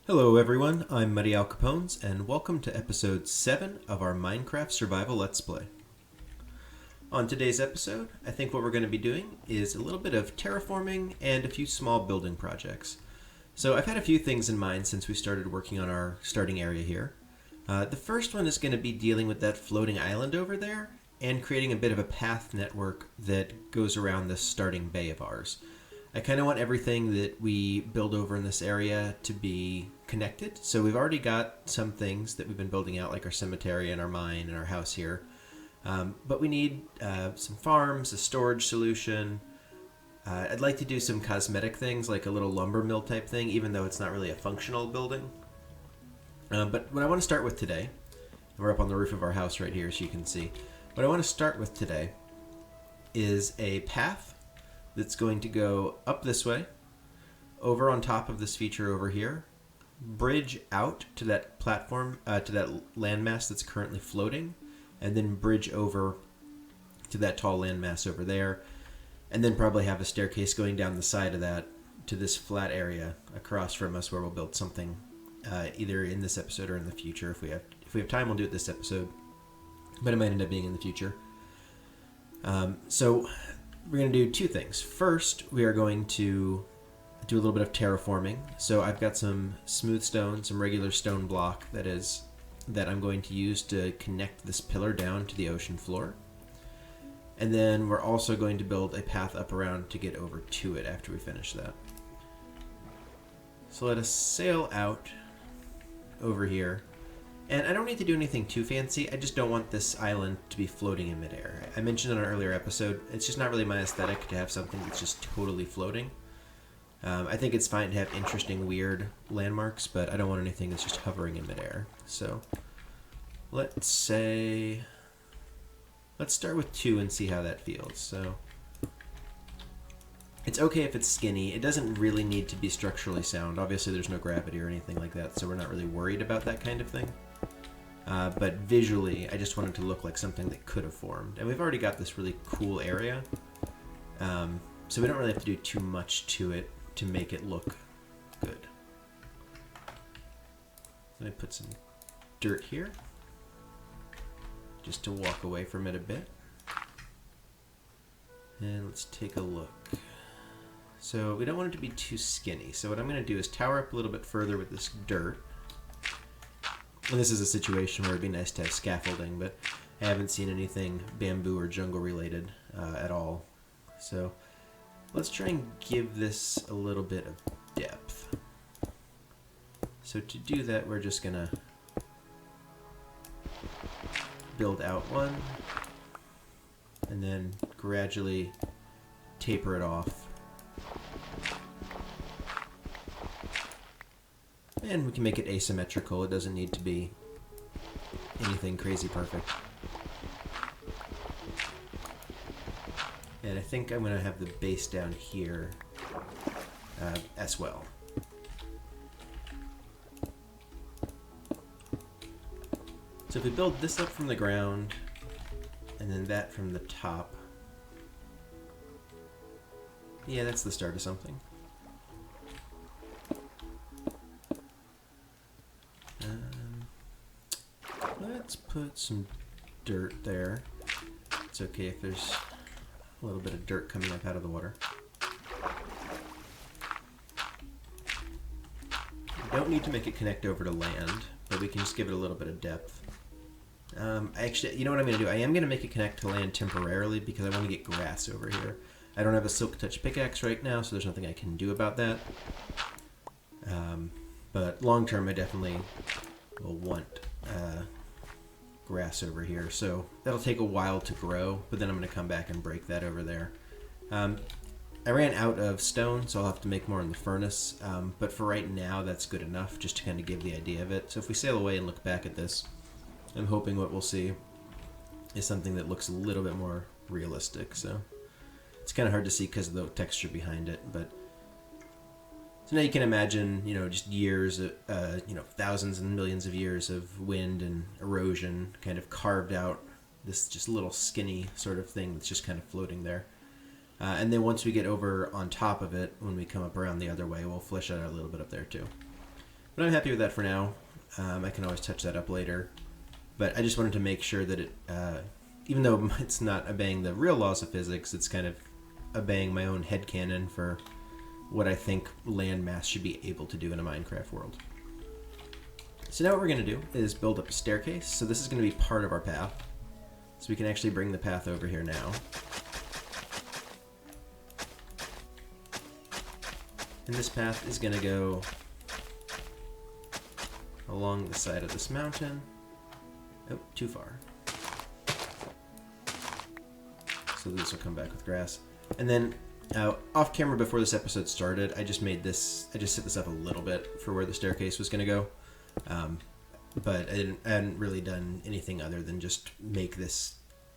Hello everyone, I'm Muddy Al Capones, and welcome to episode 7 of our Minecraft Survival Let's Play. On today's episode, I think what we're going to be doing is a little bit of terraforming and a few small building projects. So I've had a few things in mind since we started working on our starting area here. The first one is going to be dealing with that floating island over there and creating a bit of a path network that goes around this starting bay of ours. I kind of want everything that we build over in this area to be connected. So we've already got some things that we've been building out, like our cemetery and our mine and our house here. But we need some farms, a storage solution. I'd like to do some cosmetic things, like a little lumber mill type thing, even though it's not really a functional building. But what I want to start with today, we're up on the roof of our house right here, so you can see. What I want to start with today is a path that's going to go up this way, over on top of this feature over here, bridge out to that platform, to that landmass that's currently floating, and then bridge over to that tall landmass over there, and then probably have a staircase going down the side of that to this flat area across from us where we'll build something either in this episode or in the future. If we have time, we'll do it this episode, but it might end up being in the future. So we're going to do two things. First, we are going to do a little bit of terraforming. So I've got some smooth stone, some regular stone block that I'm going to use to connect this pillar down to the ocean floor. And then we're also going to build a path up around to get over to it after we finish that. So let us sail out over here. And I don't need to do anything too fancy. I just don't want this island to be floating in midair. I mentioned in an earlier episode, it's just not really my aesthetic to have something that's just totally floating. I think it's fine to have interesting, weird landmarks, but I don't want anything that's just hovering in midair. So let's start with 2 and see how that feels. So it's okay if it's skinny. It doesn't really need to be structurally sound. Obviously there's no gravity or anything like that, so we're not really worried about that kind of thing. But visually, I just want it to look like something that could have formed. And we've already got this really cool area, so we don't really have to do too much to it to make it look good. Let me put some dirt here, just to walk away from it a bit. And let's take a look. So we don't want it to be too skinny. So what I'm going to do is tower up a little bit further with this dirt. And this is a situation where it'd be nice to have scaffolding, but I haven't seen anything bamboo or jungle related at all. So let's try and give this a little bit of depth. So to do that, we're just going to build out one and then gradually taper it off. And we can make it asymmetrical. It doesn't need to be anything crazy perfect. And I think I'm going to have the base down here as well. So if we build this up from the ground, and then that from the top, yeah, that's the start of something. Let's put some dirt there. It's okay if there's a little bit of dirt coming up out of the water. We don't need to make it connect over to land, but we can just give it a little bit of depth. Actually, you know what I'm going to do? I am going to make it connect to land temporarily because I want to get grass over here. I don't have a silk touch pickaxe right now, so there's nothing I can do about that. But long term, I definitely will want grass over here. So that'll take a while to grow, but then I'm going to come back and break that over there. I ran out of stone, so I'll have to make more in the furnace. But for right now, that's good enough just to kind of give the idea of it. So if we sail away and look back at this, I'm hoping what we'll see is something that looks a little bit more realistic. So it's kind of hard to see because of the texture behind it, but so now you can imagine, just years, thousands and millions of years of wind and erosion kind of carved out this just little skinny sort of thing that's just kind of floating there. And then once we get over on top of it, when we come up around the other way, we'll flesh out a little bit up there too. But I'm happy with that for now. I can always touch that up later. But I just wanted to make sure that it, even though it's not obeying the real laws of physics, it's kind of obeying my own headcanon for what I think landmass should be able to do in a Minecraft world. So now what we're going to do is build up a staircase. So this is going to be part of our path. So we can actually bring the path over here now. And this path is going to go along the side of this mountain. Oh, too far. So this will come back with grass. And then off camera before this episode started, I just set this up a little bit for where the staircase was going to go. But I hadn't really done anything other than just make this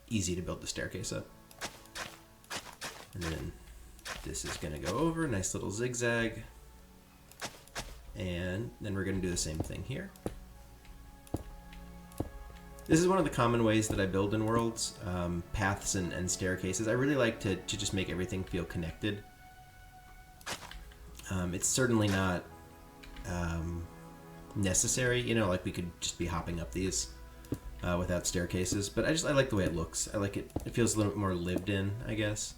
easy to build the staircase up. And then this is going to go over, nice little zigzag. And then we're going to do the same thing here. This is one of the common ways that I build in worlds, paths and staircases. I really like to just make everything feel connected. It's certainly not necessary, you know, like we could just be hopping up these without staircases, but I like the way it looks. I like it. It feels a little bit more lived in, I guess.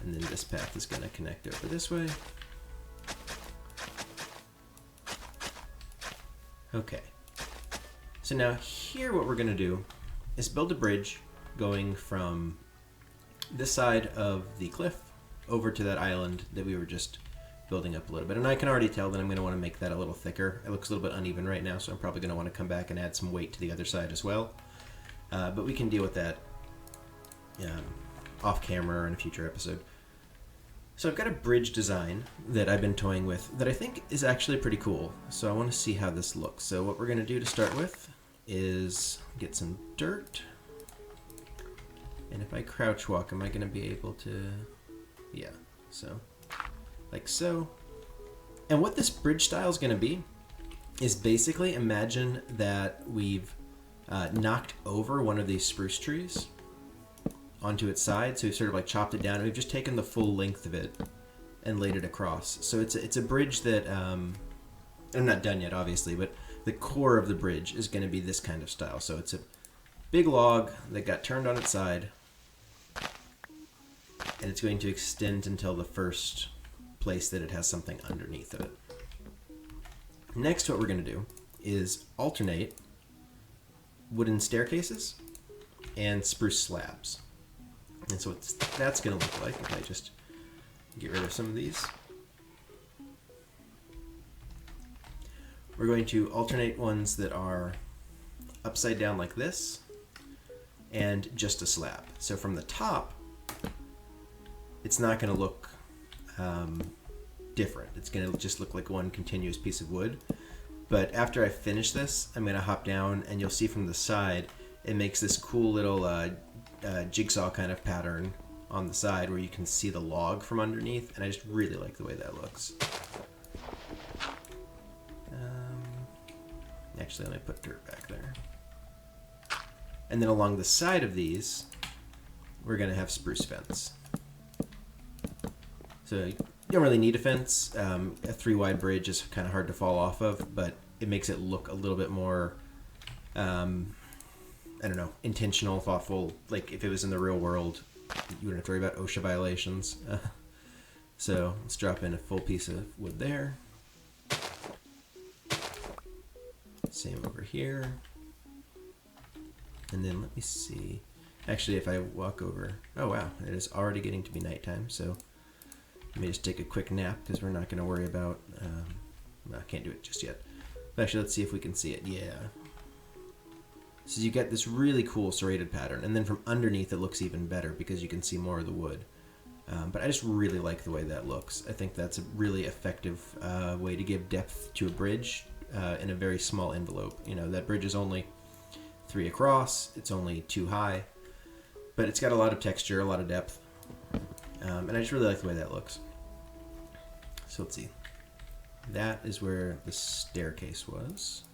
And then this path is going to connect over this way. Okay. So now here what we're going to do is build a bridge going from this side of the cliff over to that island that we were just building up a little bit. And I can already tell that I'm going to want to make that a little thicker. It looks a little bit uneven right now, so I'm probably going to want to come back and add some weight to the other side as well. But we can deal with that off camera or in a future episode. So I've got a bridge design that I've been toying with that I think is actually pretty cool. So I want to see how this looks. So what we're going to do to start with is get some dirt. And if I crouch walk, am I going to be able to... Yeah, so like so. And what this bridge style is going to be is basically imagine that we've knocked over one of these spruce trees onto its side, so we've sort of like chopped it down, and we've just taken the full length of it and laid it across. So it's a bridge that I'm not done yet, obviously, but the core of the bridge is going to be this kind of style. So it's a big log that got turned on its side, and it's going to extend until the first place that it has something underneath of it. Next, what we're going to do is alternate wooden staircases and spruce slabs. And so what that's going to look like if I just get rid of some of these. We're going to alternate ones that are upside down like this and just a slab. So from the top, it's not going to look different. It's going to just look like one continuous piece of wood. But after I finish this, I'm going to hop down, and you'll see from the side, it makes this cool little jigsaw kind of pattern on the side where you can see the log from underneath, and I just really like the way that looks. Actually, let me put dirt back there. And then along the side of these, we're going to have spruce fence. So you don't really need a fence. A 3-wide bridge is kind of hard to fall off of, but it makes it look a little bit more, I don't know, intentional, thoughtful. Like if it was in the real world, you wouldn't have to worry about OSHA violations. So let's drop in a full piece of wood there. Same over here. And then let me see. Actually, if I walk over, oh wow, it is already getting to be nighttime. So let me just take a quick nap because we're not going to worry about, I can't do it just yet. But actually, let's see if we can see it. Yeah. So you get this really cool serrated pattern, and then from underneath it looks even better because you can see more of the wood. But I just really like the way that looks. I think that's a really effective way to give depth to a bridge in a very small envelope. You know, that bridge is only 3 across, it's only 2 high, but it's got a lot of texture, a lot of depth, and I just really like the way that looks. So let's see. That is where the staircase was.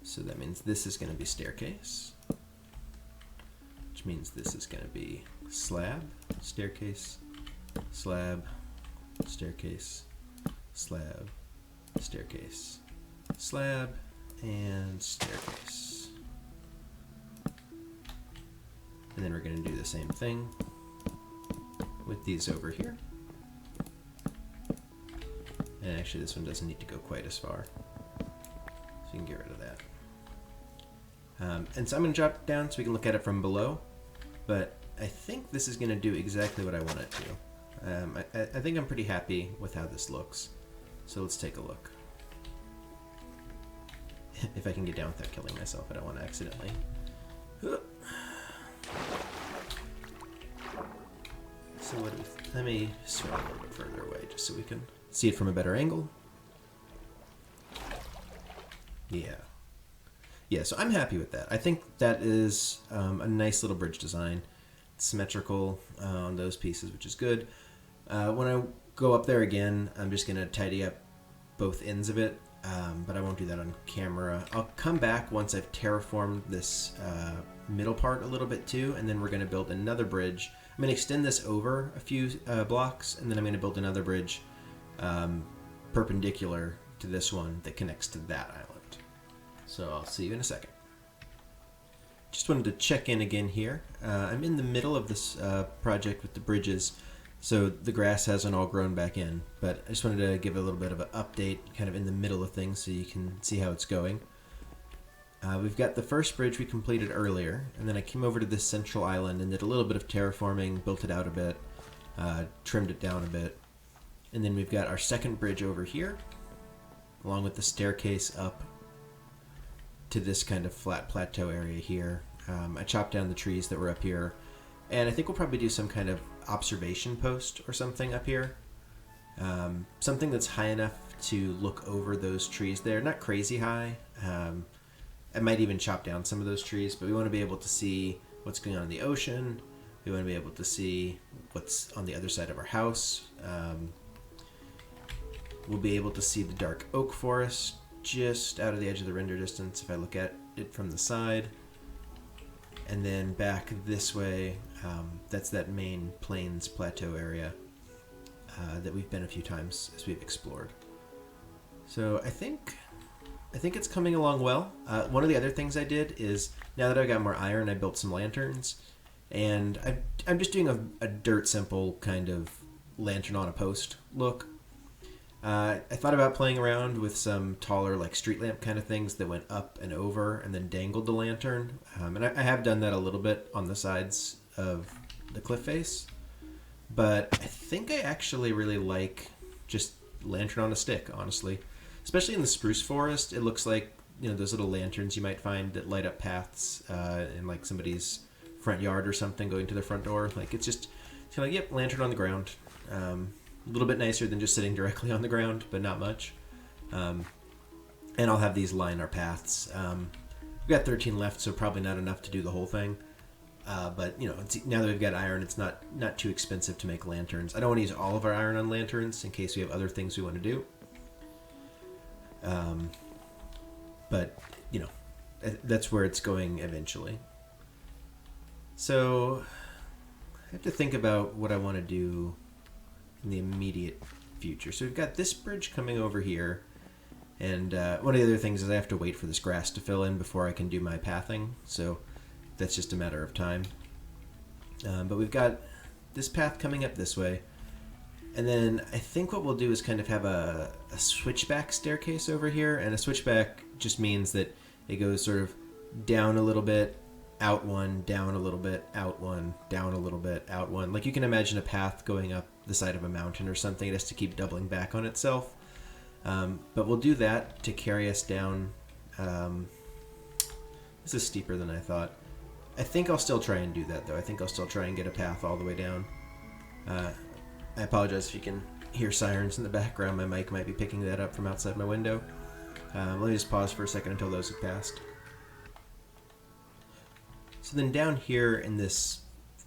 So that means this is going to be staircase, which means this is going to be slab, staircase, slab, staircase, slab, staircase, slab, and staircase. And then we're going to do the same thing with these over here. And actually this one doesn't need to go quite as far. So you can get rid of that. And so I'm going to drop it down so we can look at it from below. But I think this is going to do exactly what I want it to. I think I'm pretty happy with how this looks. So let's take a look. If I can get down without killing myself, I don't want to accidentally. So what do we let me swing a little bit further away just so we can see it from a better angle. Yeah. Yeah, so I'm happy with that. I think that is a nice little bridge design. It's symmetrical on those pieces, which is good. When I go up there again, I'm just going to tidy up both ends of it, but I won't do that on camera. I'll come back once I've terraformed this middle part a little bit too, and then we're going to build another bridge. I'm going to extend this over a few blocks, and then I'm going to build another bridge perpendicular to this one that connects to that island. So I'll see you in a second. Just wanted to check in again here. I'm in the middle of this project with the bridges, so the grass hasn't all grown back in, but I just wanted to give a little bit of an update kind of in the middle of things so you can see how it's going. We've got the first bridge we completed earlier, and then I came over to this central island and did a little bit of terraforming, built it out a bit, trimmed it down a bit. And then we've got our second bridge over here, along with the staircase up to this kind of flat plateau area here. I chopped down the trees that were up here, and I think we'll probably do some kind of observation post or something up here. Something that's high enough to look over those trees there. Not crazy high. I might even chop down some of those trees, but we want to be able to see what's going on in the ocean. We want to be able to see what's on the other side of our house. We'll be able to see the dark oak forest just out of the edge of the render distance if I look at it from the side. And then back this way, that's that main plains plateau area that we've been a few times as we've explored. So I think it's coming along well. One of the other things I did is, now that I've got more iron, I built some lanterns. And I'm just doing a dirt simple kind of lantern on a post look. I thought about playing around with some taller like street lamp kind of things that went up and over and then dangled the lantern. And I have done that a little bit on the sides of the cliff face. But I think I actually really like just lantern on a stick, honestly. Especially in the spruce forest, it looks like, you know, those little lanterns you might find that light up paths in like somebody's front yard or something going to their front door. Like it's kind of like, yep, lantern on the ground. A little bit nicer than just sitting directly on the ground, but not much. And I'll have these line our paths. We've got 13 left, so probably not enough to do the whole thing. But you know, now that we've got iron, it's not too expensive to make lanterns. I don't want to use all of our iron on lanterns in case we have other things we want to do. But you know, that's where it's going eventually. So I have to think about what I want to do in the immediate future. So we've got this bridge coming over here, and one of the other things is I have to wait for this grass to fill in before I can do my pathing, so that's just a matter of time. But we've got this path coming up this way, and then I think what we'll do is kind of have a switchback staircase over here, and a switchback just means that it goes sort of down a little bit, out one, down a little bit, out one, down a little bit, out one. Like you can imagine a path going up the side of a mountain or something. It has to keep doubling back on itself. But we'll do that to carry us down. This is steeper than I thought. I think I'll still try and do that, though. I think I'll still try and get a path all the way down. I apologize if you can hear sirens in the background. My mic might be picking that up from outside my window. Let me just pause for a second until those have passed. So then down here in this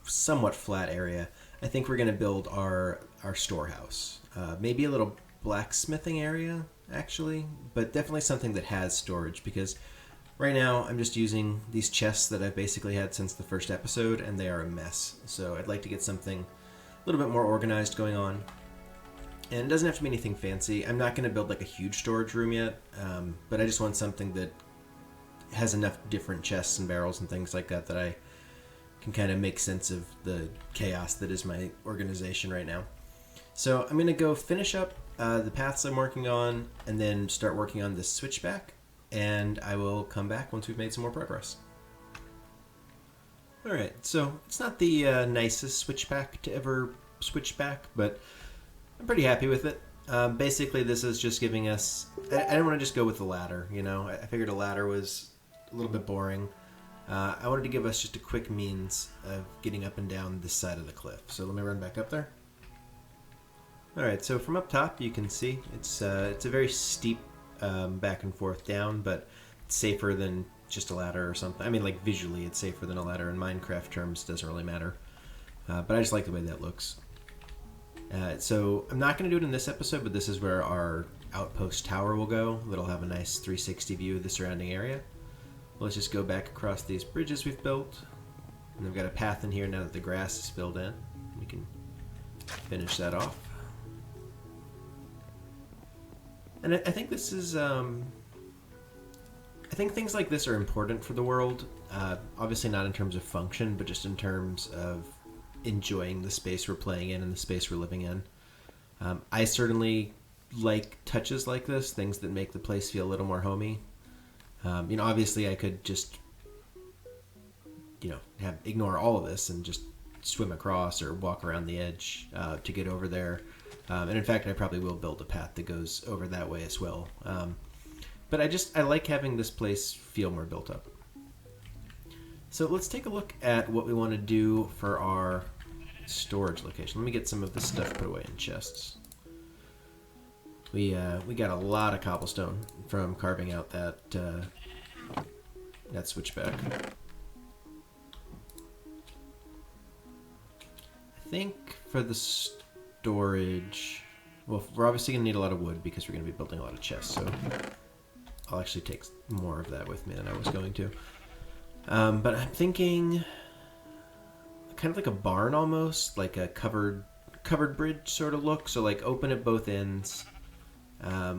somewhat flat area, I think we're going to build our storehouse. Maybe a little blacksmithing area, actually, but definitely something that has storage, because right now I'm just using these chests that I've basically had since the first episode, and they are a mess. So I'd like to get something a little bit more organized going on. And it doesn't have to be anything fancy. I'm not going to build like a huge storage room yet, but I just want something that has enough different chests and barrels and things like that that I can kind of make sense of the chaos that is my organization right now. So I'm going to go finish up the paths I'm working on and then start working on this switchback, and I will come back once we've made some more progress. Alright, so it's not the nicest switchback to ever switch back, but I'm pretty happy with it. Basically, this is just giving us... I didn't want to just go with the ladder, you know? I figured a ladder was a little bit boring. I wanted to give us just a quick means of getting up and down this side of the cliff. So let me run back up there. Alright, so from up top, you can see it's a very steep back and forth down, but it's safer than just a ladder or something. I mean, like, visually, it's safer than a ladder. In Minecraft terms, it doesn't really matter. But I just like the way that looks. So I'm not going to do it in this episode, but this is where our outpost tower will go. That'll have a nice 360 view of the surrounding area. Let's just go back across these bridges we've built. And I've got a path in here now that the grass is filled in. We can finish that off. And I think this is... I think things like this are important for the world. Obviously not in terms of function, but just in terms of enjoying the space we're playing in and the space we're living in. I certainly like touches like this, things that make the place feel a little more homey. You know, obviously I could just, you know, ignore all of this and just swim across or walk around the edge to get over there. And in fact, I probably will build a path that goes over that way as well. But I like having this place feel more built up. So let's take a look at what we want to do for our storage location. Let me get some of this stuff put away in chests. We got a lot of cobblestone from carving out that switchback. I think for the storage, well, we're obviously going to need a lot of wood because we're going to be building a lot of chests, so I'll actually take more of that with me than I was going to. But I'm thinking kind of like a barn almost, like a covered bridge sort of look. So like open at both ends. I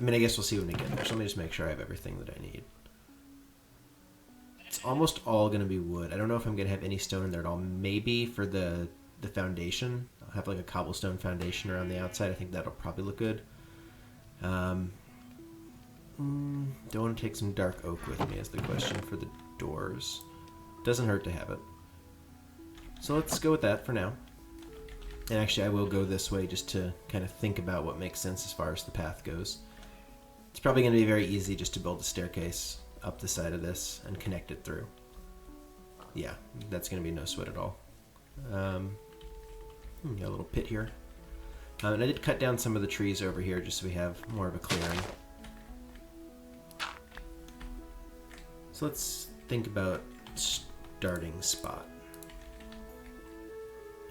mean, I guess we'll see when we get there. So let me just make sure I have everything that I need. It's almost all going to be wood. I don't know if I'm going to have any stone in there at all. Maybe for the foundation. I'll have like a cobblestone foundation around the outside. I think that'll probably look good. Don't want to take some dark oak with me is the question for the doors. Doesn't hurt to have it. So let's go with that for now. And actually I will go this way just to kind of think about what makes sense as far as the path goes. It's probably going to be very easy just to build a staircase up the side of this and connect it through. Yeah, that's going to be no sweat at all. Got a little pit here. And I did cut down some of the trees over here just so we have more of a clearing. So let's think about starting spot.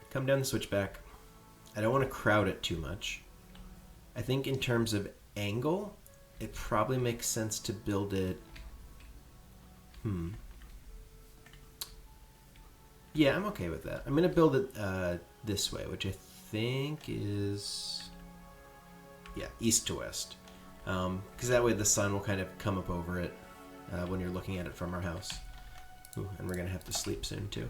Come down the switchback. I don't want to crowd it too much. I think in terms of angle, it probably makes sense to build it... Yeah, I'm okay with that. I'm going to build it this way, which I think is... Yeah, east to west. Because that way the sun will kind of come up over it when you're looking at it from our house. Ooh, and we're going to have to sleep soon, too.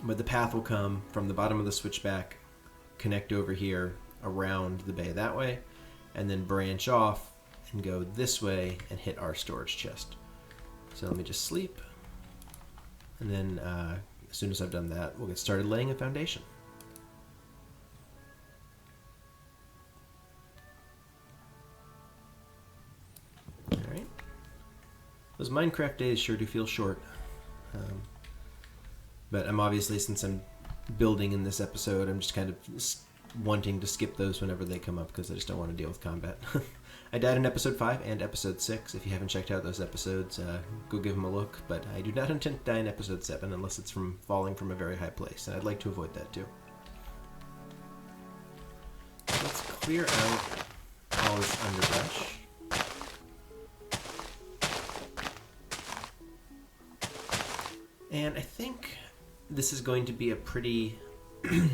But the path will come from the bottom of the switchback, connect over here, around the bay that way, and then branch off and go this way and hit our storage chest. So let me just sleep. And then as soon as I've done that, we'll get started laying a foundation. Alright. Those Minecraft days sure do feel short. But I'm obviously, since I'm building in this episode, I'm just kind of wanting to skip those whenever they come up because I just don't want to deal with combat. I died in episode 5 and episode 6. If you haven't checked out those episodes, go give them a look. But I do not intend to die in episode 7 unless it's from falling from a very high place, and I'd like to avoid that too. Let's clear out all this underbrush. And I think this is going to be a pretty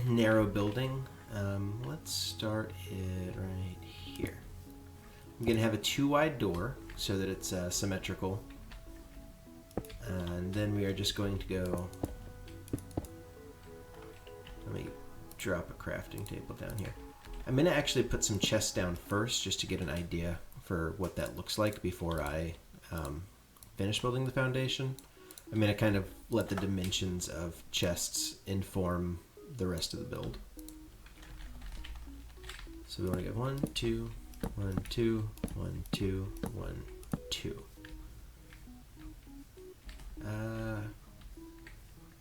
narrow building. Let's start it right here. I'm going to have a 2-wide door so that it's symmetrical. And then we are just going to go... Let me drop a crafting table down here. I'm going to actually put some chests down first just to get an idea for what that looks like before I finish building the foundation. I'm going to kind of let the dimensions of chests inform the rest of the build. So we want to get 1, 2, 1, 2, 1, 2, 1, 2.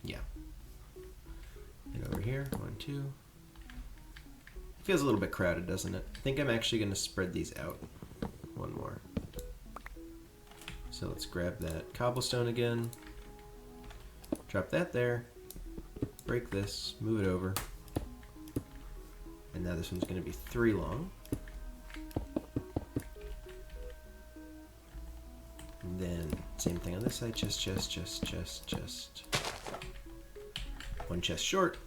Yeah. And over here, 1, 2. It feels a little bit crowded, doesn't it? I think I'm actually going to spread these out. One more. So let's grab that cobblestone again. Drop that there. Break this. Move it over. And now this one's going to be 3 long. And then same thing on this side. Chest, chest, chest, chest, chest. 1 chest short.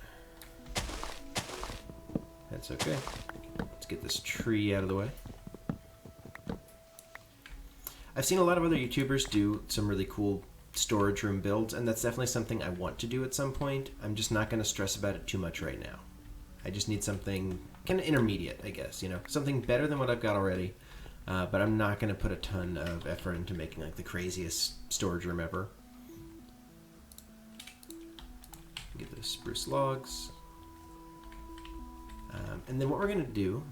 That's okay. Let's get this tree out of the way. I've seen a lot of other YouTubers do some really cool storage room builds, and that's definitely something I want to do at some point. I'm just not going to stress about it too much right now. I just need something kind of intermediate, I guess, you know, something better than what I've got already, but I'm not going to put a ton of effort into making like the craziest storage room ever. Get those spruce logs. And then what we're going to do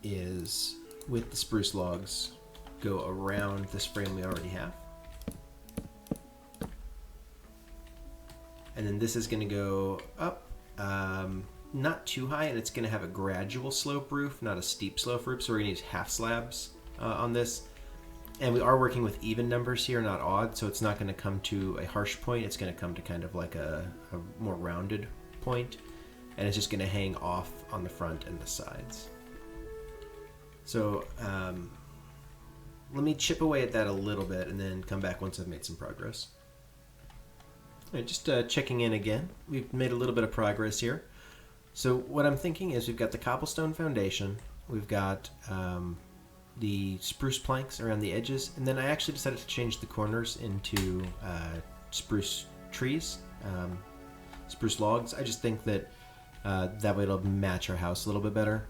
is, with the spruce logs, go around this frame we already have. And then this is going to go up, not too high, and it's going to have a gradual slope roof, not a steep slope roof, so we're going to use half slabs on this. And we are working with even numbers here, not odd, so it's not going to come to a harsh point, it's going to come to kind of like a more rounded point. And it's just going to hang off on the front and the sides. So let me chip away at that a little bit and then come back once I've made some progress. All right, just checking in again. We've made a little bit of progress here. So what I'm thinking is we've got the cobblestone foundation, we've got the spruce planks around the edges, and then I actually decided to change the corners into spruce trees, spruce logs. I just think that that way it'll match our house a little bit better.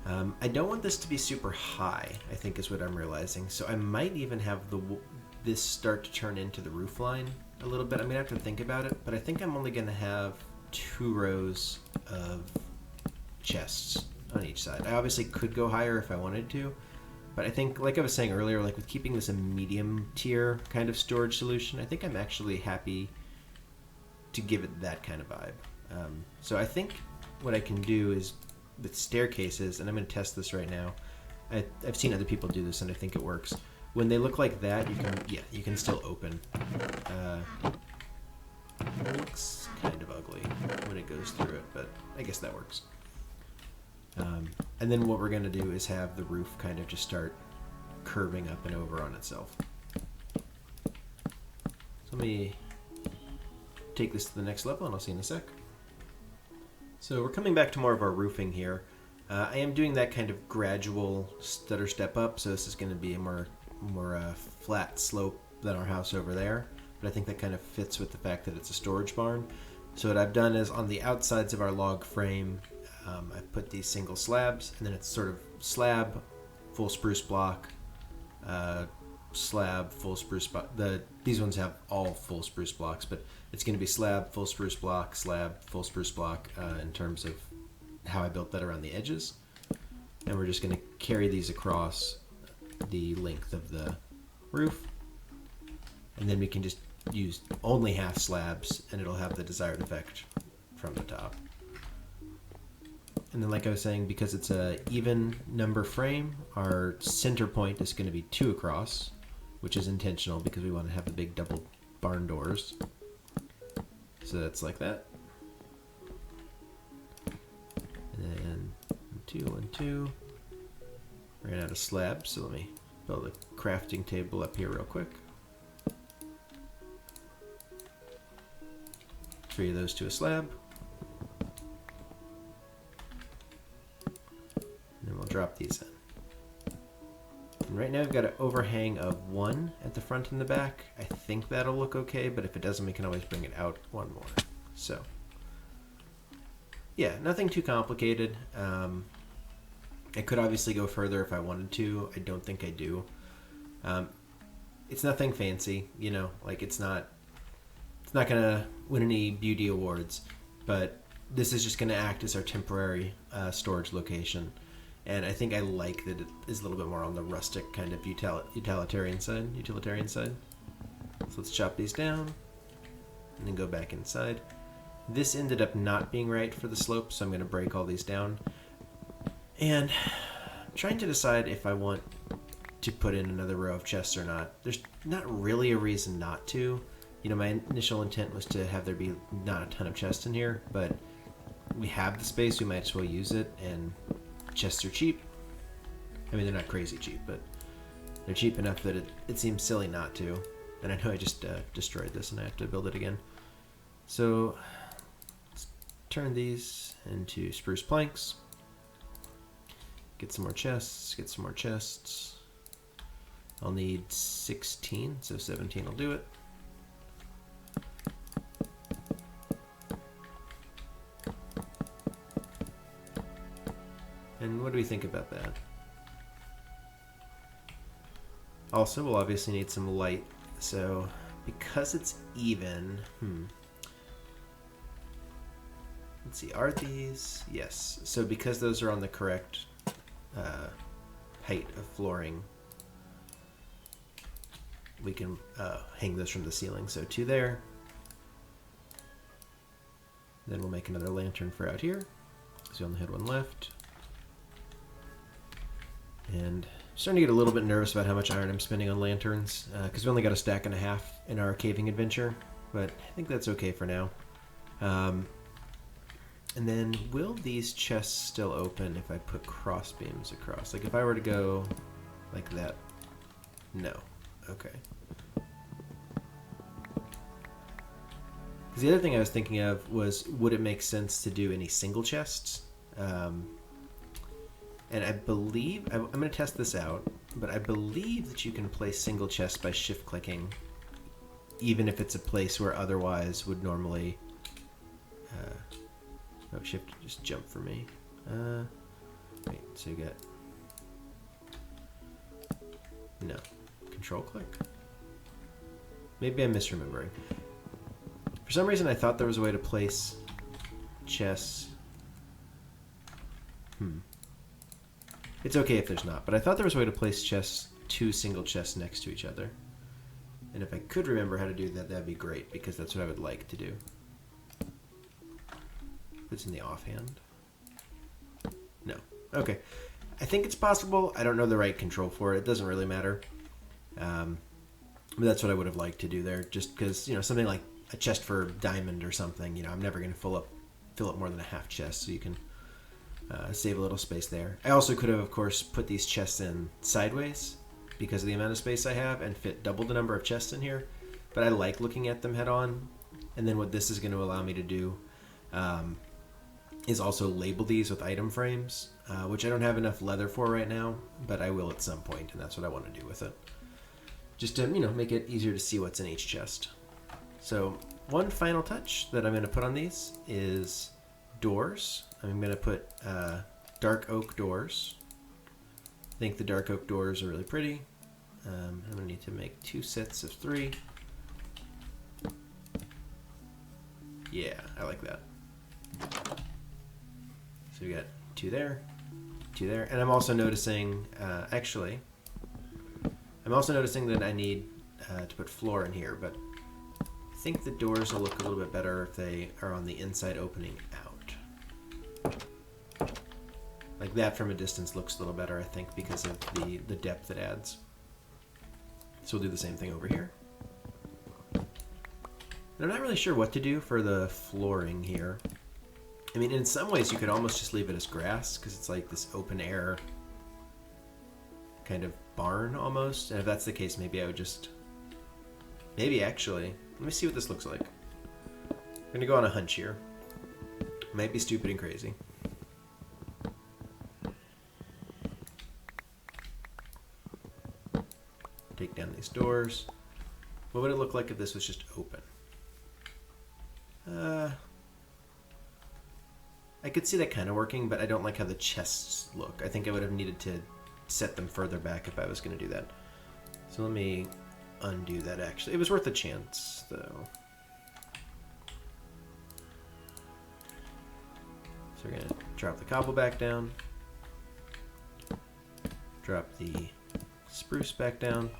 I don't want this to be super high, I think is what I'm realizing. So I might even have this start to turn into the roof line a little bit. I'm going to have to think about it, but I think I'm only going to have 2 rows of chests on each side. I obviously could go higher if I wanted to, but I think, like I was saying earlier, like with keeping this a medium tier kind of storage solution, I think I'm actually happy to give it that kind of vibe. So I think what I can do is with staircases, and I'm going to test this right now. I've seen other people do this, and I think it works. When they look like that, you can still open. It looks kind of ugly when it goes through it, but I guess that works. And then what we're going to do is have the roof kind of just start curving up and over on itself. So let me take this to the next level, and I'll see you in a sec. So we're coming back to more of our roofing here. I am doing that kind of gradual stutter step up, so this is going to be a more flat slope than our house over there, but I think that kind of fits with the fact that it's a storage barn. So what I've done is on the outsides of our log frame, I've put these single slabs, and then it's sort of slab, full spruce block, slab, full spruce block. These ones have all full spruce blocks, but it's going to be slab, full spruce block, slab, full spruce block in terms of how I built that around the edges. And we're just going to carry these across the length of the roof. And then we can just use only half slabs, and it'll have the desired effect from the top. And then, like I was saying, because it's a even number frame, our center point is going to be 2 across, which is intentional because we want to have the big double barn doors. So that's like that. And then 2, 1, 2. Ran out of slabs, so let me build a crafting table up here real quick. 3 of those to a slab. drop these in. And right now I've got an overhang of 1 at the front and the back. I think that'll look okay, but if it doesn't, we can always bring it out 1 more. So, yeah, nothing too complicated. I could obviously go further if I wanted to. I don't think I do. It's nothing fancy, you know, like it's not gonna win any beauty awards, but this is just gonna act as our temporary storage location. And I think I like that it is a little bit more on the rustic kind of utilitarian side. So let's chop these down and then go back inside. This ended up not being right for the slope, so I'm going to break all these down. And I'm trying to decide if I want to put in another row of chests or not. There's not really a reason not to. You know, my initial intent was to have there be not a ton of chests in here, but we have the space, we might as well use it, and chests are cheap. I mean, they're not crazy cheap, but they're cheap enough that it seems silly not to. And I know I just destroyed this and I have to build it again. So let's turn these into spruce planks. Get some more chests. I'll need 16, so 17 will do it. And what do we think about that? Also, we'll obviously need some light, so because it's even, let's see, are these? Yes. So because those are on the correct height of flooring, we can hang those from the ceiling. So 2 there. Then we'll make another lantern for out here, because we only had 1 left. And I'm starting to get a little bit nervous about how much iron I'm spending on lanterns, because we only got a stack and a half in our caving adventure, but I think that's okay for now. And then will these chests still open if I put cross beams across? Like if I were to go like that? No. Okay. Because the other thing I was thinking of was, would it make sense to do any single chests? And I believe, I'm going to test this out, but I believe that you can place single chests by shift clicking, even if it's a place where otherwise would normally, oh, shift just jump for me. Wait, so you got, no, control click? Maybe I'm misremembering. For some reason I thought there was a way to place chests. It's okay if there's not, but I thought there was a way to place chests, 2 single chests next to each other. And if I could remember how to do that, that'd be great, because that's what I would like to do. It's in the offhand. No. Okay. I think it's possible. I don't know the right control for it. It doesn't really matter. But that's what I would have liked to do there, just because, you know, something like a chest for diamond or something, you know, I'm never going to fill up more than a half chest, so you can save a little space there. I also could have, of course, put these chests in sideways because of the amount of space I have and fit double the number of chests in here, but I like looking at them head on. And then what this is going to allow me to do is also label these with item frames, which I don't have enough leather for right now, but I will at some point, and that's what I want to do with it. Just to, you know, make it easier to see what's in each chest. So one final touch that I'm going to put on these is doors. I'm going to put dark oak doors. I think the dark oak doors are really pretty. I'm going to need to make 2 sets of 3. Yeah, I like that. So we got 2 there, 2 there. And I'm also noticing, actually, I'm also noticing that I need to put floor in here, but I think the doors will look a little bit better if they are on the inside opening out. Like that from a distance looks a little better, I think, because of the depth it adds. So we'll do the same thing over here. And I'm not really sure what to do for the flooring here. I mean, in some ways you could almost just leave it as grass, because it's like this open air kind of barn almost. And if that's the case, maybe I would just... Maybe actually, let me see what this looks like. I'm going to go on a hunch here. Might be stupid and crazy. down these doors. What would it look like if this was just open? I could see that kind of working, but I don't like how the chests look. I think I would have needed to set them further back if I was going to do that. So let me undo that, actually. It was worth a chance, though. So we're going to drop the cobble back down. Drop the spruce back down.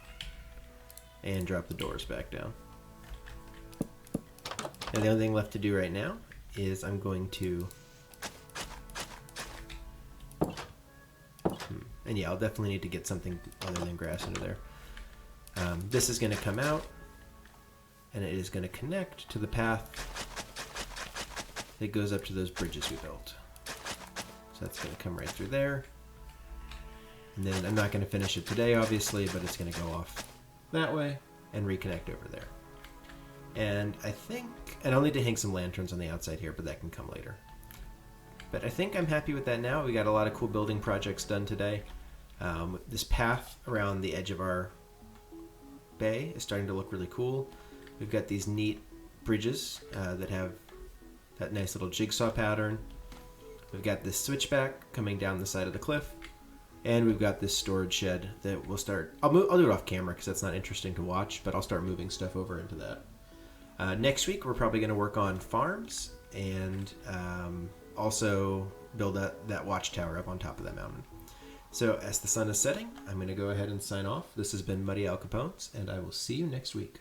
And drop the doors back down. Now the only thing left to do right now is I'm going to... And yeah, I'll definitely need to get something other than grass into there. This is going to come out, and it is going to connect to the path that goes up to those bridges we built. So that's going to come right through there. And then I'm not going to finish it today, obviously, but it's going to go off that way and reconnect over there. And I think, and I'll need to hang some lanterns on the outside here, but that can come later. But I think I'm happy with that now. We got a lot of cool building projects done today. This path around the edge of our bay is starting to look really cool. We've got these neat bridges that have that nice little jigsaw pattern. We've got this switchback coming down the side of the cliff. And we've got this storage shed that we'll start... I'll do it off camera because that's not interesting to watch, but I'll start moving stuff over into that. Next week, we're probably going to work on farms and also build that watchtower up on top of that mountain. So as the sun is setting, I'm going to go ahead and sign off. This has been Muddy Al Capone's, and I will see you next week.